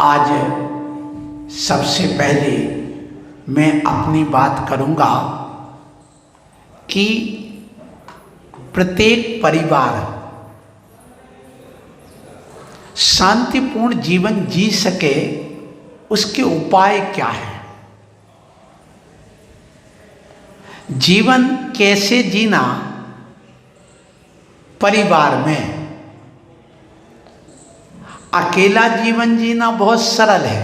आज सबसे पहले मैं अपनी बात करूंगा कि प्रत्येक परिवार शांतिपूर्ण जीवन जी सके उसके उपाय क्या है। जीवन कैसे जीना परिवार में। अकेला जीवन जीना बहुत सरल है,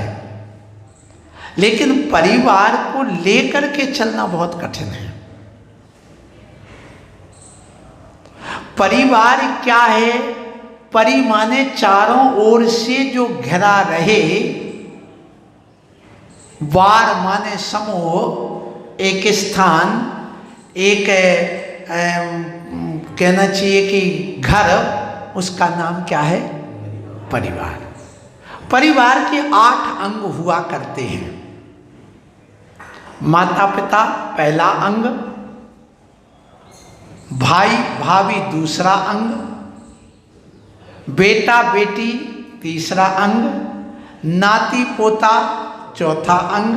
लेकिन परिवार को लेकर के चलना बहुत कठिन है। परिवार क्या है? परि माने चारों ओर से जो घिरा रहे, वार माने समूह, एक स्थान, एक कहना चाहिए कि घर, उसका नाम क्या है? परिवार। परिवार के 8 अंग हुआ करते हैं। माता पिता पहला अंग, भाई भाभी दूसरा अंग, बेटा बेटी तीसरा अंग, नाती पोता चौथा अंग,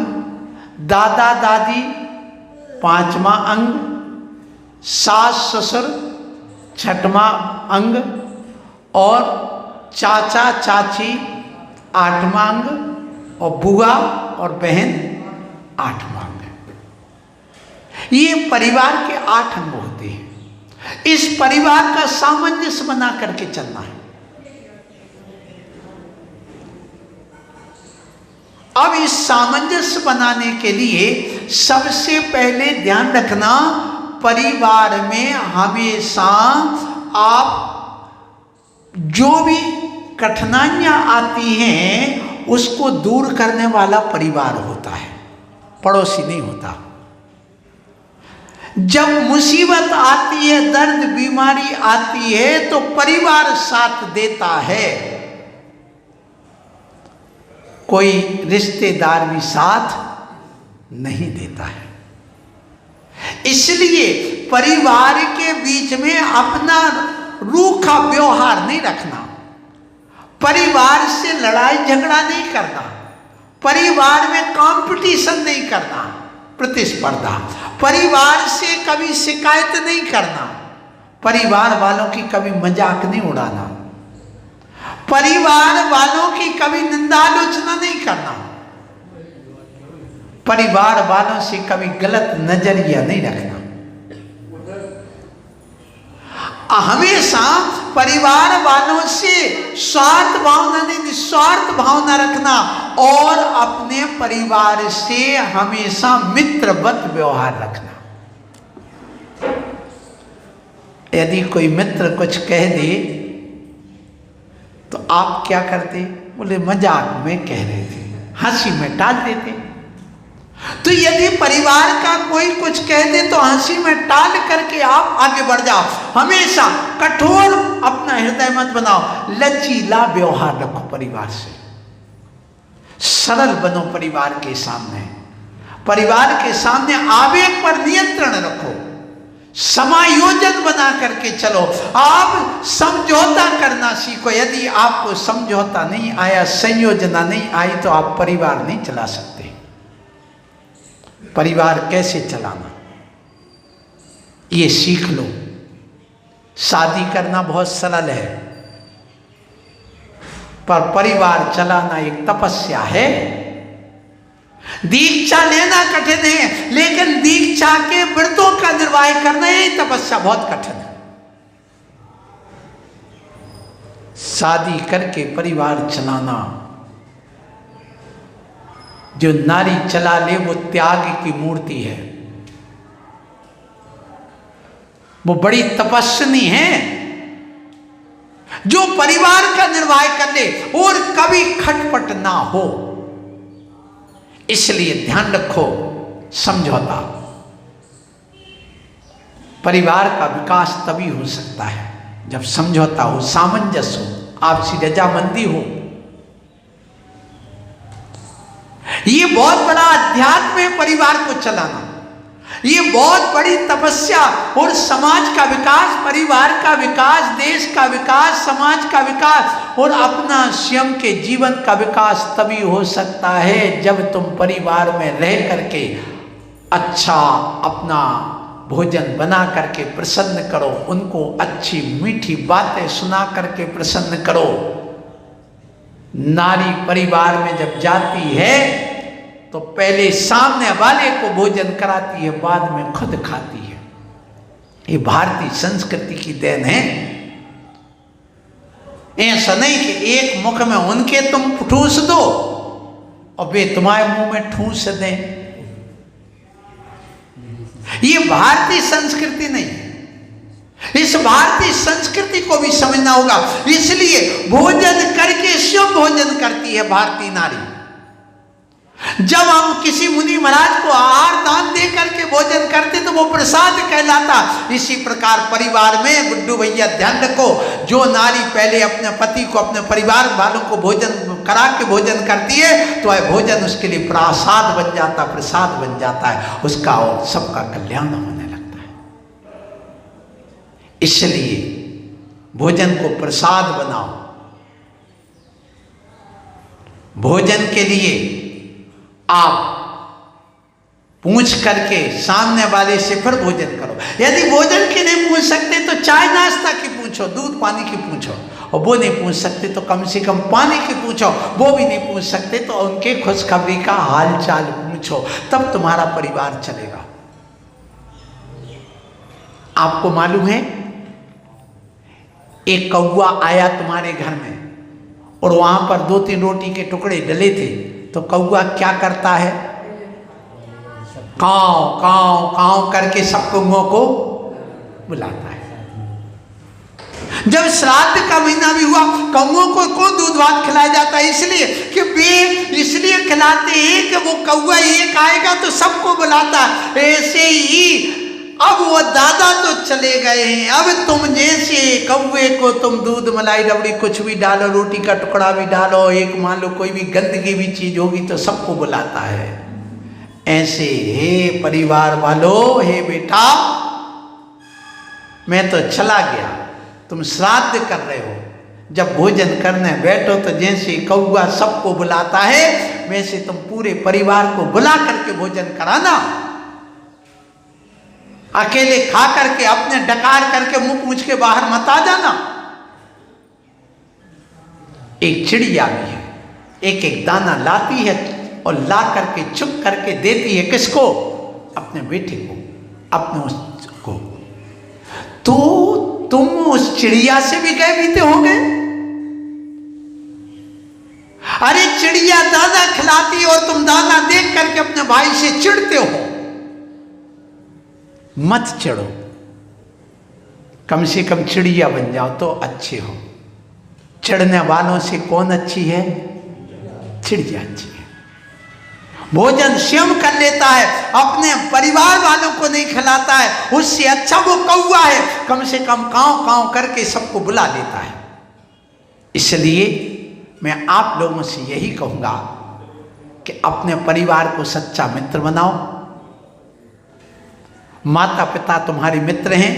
दादा दादी 5वां अंग, सास ससुर 6वां अंग और चाचा चाची 8वां अंग और बुआ और बहन 8वां अंग। ये परिवार के 8 अंग होते हैं। इस परिवार का सामंजस्य बना करके चलना है। अब इस सामंजस्य बनाने के लिए सबसे पहले ध्यान रखना, परिवार में हमेशा आप जो भी कठिनाइयां आती हैं उसको दूर करने वाला परिवार होता है, पड़ोसी नहीं होता। जब मुसीबत आती है, दर्द बीमारी आती है, तो परिवार साथ देता है, कोई रिश्तेदार भी साथ नहीं देता है। इसलिए परिवार के बीच में अपना रूखा व्यवहार नहीं रखना, परिवार से लड़ाई झगड़ा नहीं करना, परिवार में कंपटीशन नहीं करना, प्रतिस्पर्धा, परिवार से कभी शिकायत नहीं करना, परिवार वालों की कभी मजाक नहीं उड़ाना, परिवार वालों की कभी निंदालोचना नहीं करना, परिवार वालों से कभी गलत नजरिया नहीं रखना। हमेशा परिवार वालों से स्वार्थ भावना नहीं, निस्वार्थ भावना रखना और अपने परिवार से हमेशा मित्रवत व्यवहार रखना। यदि कोई मित्र कुछ कह दे तो आप क्या करते? बोले मजाक में कह रहे थे, हंसी में टाल देते। तो यदि परिवार का कोई कुछ कह दे तो हंसी में टाल करके आप आगे बढ़ जाओ। हमेशा कठोर अपना हृदय मत बनाओ, लचीला व्यवहार रखो परिवार से, सरल बनो परिवार के सामने, परिवार के सामने आवेग पर नियंत्रण रखो, समायोजन बना करके चलो। आप समझौता करना सीखो। यदि आपको समझौता नहीं आया, संयोजना नहीं आई, तो आप परिवार नहीं चला सकते। परिवार कैसे चलाना ये सीख लो। शादी करना बहुत सरल है, पर परिवार चलाना एक तपस्या है। दीक्षा लेना कठिन है, लेकिन दीक्षा के व्रतों का निर्वाह करना ये तपस्या बहुत कठिन है। शादी करके परिवार चलाना, जो नारी चला ले वो त्याग की मूर्ति है, वो बड़ी तपस्विनी है जो परिवार का निर्वाह कर ले और कभी खटपट ना हो। इसलिए ध्यान रखो, समझौता। परिवार का विकास तभी हो सकता है जब समझौता हो, सामंजस्य हो, आपसी रजामंदी हो। ये बहुत बड़ा अध्यात्म है परिवार को चलाना, ये बहुत बड़ी तपस्या। और समाज का विकास, परिवार का विकास, देश का विकास, समाज का विकास और अपना स्वयं के जीवन का विकास तभी हो सकता है जब तुम परिवार में रह करके अच्छा अपना भोजन बना करके प्रसन्न करो, उनको अच्छी मीठी बातें सुना करके प्रसन्न करो। नारी परिवार में जब जाती है तो पहले सामने वाले को भोजन कराती है, बाद में खुद खाती है। ये भारतीय संस्कृति की देन है। ऐसा नहीं कि एक मुख में उनके तुम ठूस दो और वे तुम्हारे मुंह में ठूस दें। ये भारतीय संस्कृति नहीं है। इस भारतीय संस्कृति को भी समझना होगा। इसलिए भोजन करके स्वयं भोजन करती है भारतीय नारी। जब हम किसी मुनि महाराज को आहार दान दे करके भोजन करते तो वो प्रसाद कहलाता। इसी प्रकार परिवार में गुड्डू भैया ध्यान रखो, जो नारी पहले अपने पति को, अपने परिवार वालों को भोजन करा के भोजन करती है तो वह भोजन उसके लिए प्रसाद बन जाता, प्रसाद बन जाता है उसका, और सबका कल्याण होने लगता है। इसलिए भोजन को प्रसाद बनाओ। भोजन के लिए आप पूछ करके सामने वाले से फिर भोजन करो। यदि भोजन की नहीं पूछ सकते तो चाय नाश्ता की पूछो, दूध पानी की पूछो, और वो नहीं पूछ सकते तो कम से कम पानी की पूछो। वो भी नहीं पूछ सकते तो उनके खुशखबरी का हाल चाल पूछो, तब तुम्हारा परिवार चलेगा। आपको मालूम है, एक कौवा आया तुम्हारे घर में और वहां पर 2-3 रोटी के टुकड़े डले थे, तो कौवा क्या करता है? काव काव काव करके सब कौओं को बुलाता है। जब श्राद्ध का महीना भी हुआ, कौओं को दूध भात खिलाया जाता है, इसलिए कि वे इसलिए खिलाते हैं कि वो कौवा एक आएगा तो सबको बुलाता। ऐसे ही अब वो दादा तो चले गए हैं, अब तुम जैसे कौवे को तुम दूध मलाई रबड़ी कुछ भी डालो, रोटी का टुकड़ा भी डालो, एक मान लो कोई भी गंदगी भी चीज होगी तो सबको बुलाता है। ऐसे हे परिवार वालों, हे बेटा, मैं तो चला गया, तुम श्राद्ध कर रहे हो, जब भोजन करने बैठो तो जैसे कौवा सबको बुलाता है वैसे तुम पूरे परिवार को बुला करके भोजन कराना। अकेले खा करके अपने डकार करके मुंह पूछ के बाहर मत आ जाना। एक चिड़िया भी है, एक एक दाना लाती है और ला करके चुप करके देती है। किसको? अपने बेटे को, अपने उसको। तो तुम उस चिड़िया से भी गए बीते होंगे। अरे चिड़िया दाना खिलाती और तुम दाना देख करके अपने भाई से चिढ़ते हो। मत चिढ़ो, कम से कम चिड़िया बन जाओ तो अच्छे हो। चिढ़ने वालों से कौन अच्छी है? चिड़िया अच्छी है। भोजन स्वयं कर लेता है, अपने परिवार वालों को नहीं खिलाता है, उससे अच्छा वो कौवा है, कम से कम कांव कांव करके सबको बुला लेता है। इसलिए मैं आप लोगों से यही कहूंगा कि अपने परिवार को सच्चा मित्र बनाओ। माता पिता तुम्हारे मित्र हैं,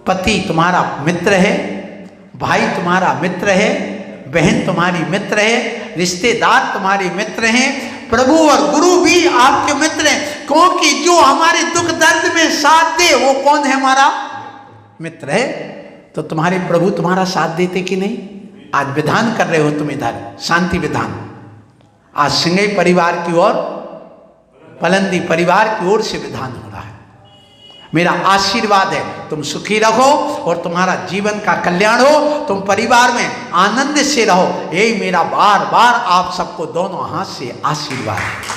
पति तुम्हारा मित्र है, भाई तुम्हारा मित्र है, बहन तुम्हारी मित्र है, रिश्तेदार तुम्हारे मित्र हैं, प्रभु और गुरु भी आपके मित्र हैं। क्योंकि जो हमारे दुख दर्द में साथ दे वो कौन है? हमारा मित्र है। तो तुम्हारे प्रभु तुम्हारा साथ देते कि नहीं? आज विधान कर रहे हो तुम इधर, शांति विधान। आज सिंघई परिवार की ओर, पलंदी परिवार की ओर से विधान हो रहा है। मेरा आशीर्वाद है तुम सुखी रहो और तुम्हारा जीवन का कल्याण हो, तुम परिवार में आनंद से रहो। यही मेरा बार बार आप सबको दोनों हाथ से आशीर्वाद है।